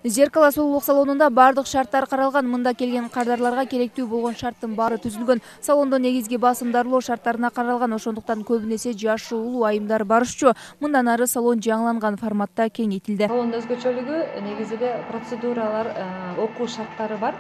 Зеркало сұлулық салонунда бардық шарттар қаралған. Мында келген кардарларга керектүү болгон шарттын баары түзүлгөн. Салондо негизги басымдарлоо шарттарына каралган, ошондуктан көбүнесе жашы улуу айымдар барышчу. Мындан ары салон жаңыланган форматта кеңейтилди. Салондун өзгөчөлүгү негизинде процедуралар, окуу шарттары бар.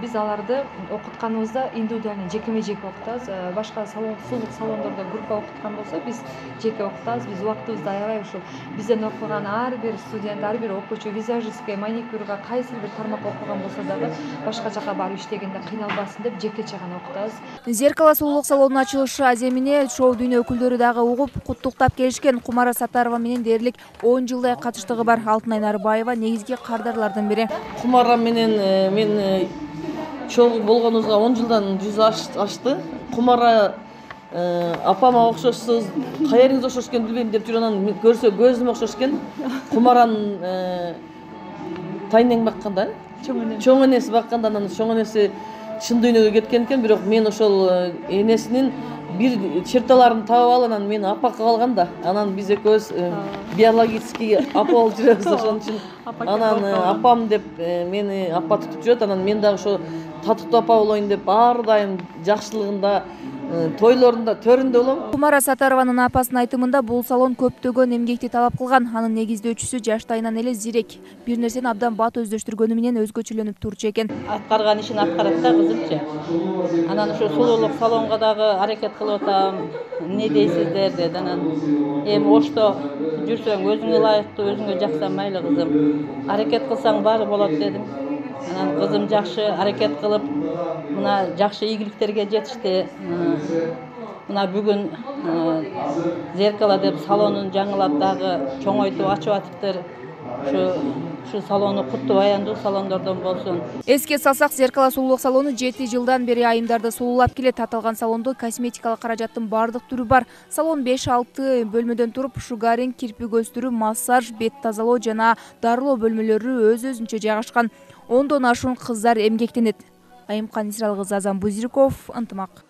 Биз аларды окутканыбызда индивидуально жекеме-жеке окутабыз. Башка сұлулук салондордо группа окуткан болсо, биз жеке окутабыз. Биз убактыбызды аябай ушул бизден окуган ар бир студент, ар бир окуучу визажистке, маникюрга кайсы бир тармак окуган болсо дагы башка жака барып иштегенде кыйналбасын деп жекече гана окутабыз. Зеркало сұлулук салонунун ачылышы аземине шоу дүйнө өкүлдөрү дагы угуп, куттуктап келишкен. Кумара Сатарова менен дээрлик 10 жылдай катыштыгы бар. Алтынай Нарыбаева негизги кардарлардын бири. Кумара менен мен чогуу болгонубузга 10 жылдан жүз ашты. Кумара апама окшошсуз, каериңиз окшош экенин билбейм деп жүрүп, анан көрсө көзүм окшош экен. Кумаранын тайнең бакканда, чоң энеси бакканда, анан чоң энеси чын дүйнөгө кеткен экен, бирок мен ошол энесинин бир черталарын таап алып, анан мени апа кылып алган да. Анан биз экөөбүз биологический апа болуп жүрөбүз, ошон үчүн анан апам деп мени апа тутуп жүрөт. Анан мен дагы ошо татыктуу апа болоюн деп ар дайым жакшылыгында, тойлорунда, төрүндө болом. Кумара Сатарованын апасынын айтымында бул салон көптөгөн эмгекти талап кылган. Анын негиздөөчүсү жаштайынан эле зирек, бир нерсени абдан бат өздөштүргөнү менен өзгөчөлөнүп турчу экен. Аткарган ишин аткарат да кызымчы. Анан ушу сулуулук салонго дагы аракет кылып атам. Эмне дейсиздер деди. Анан эми ошто жүрсөң өзүңө ылайыктуу, өзүңө жакса майлы кызым. Аракет кылсаң баары болот дедим. Анан кызым жакшы аракет кылып, мына жакшы ийгиликтерге жетишти. Мына бүгүн Зеркало деп салонун жаңылап дагы чоңойтуп ачып атыптыр. Ушу салону куттуу баяндуу салондордон болсун. Эске салсак, Зеркало сұлулук салону 7 жылдан бери айымдарды сулуулап келет. Аталган салондо косметикалык каражаттын бардык түрү бар. Салон 5-6 бөлмөдөн туруп, шугаринг, кирпик өстүрүү, массаж, бет тазалоо жана дарылоо бөлмөлөрү өз-өзүнчө жайгашкан. 10дон ашуун кыздар эмгектенет. Айымкан Исрал кызы, Азам Бузирков, Ынтымак.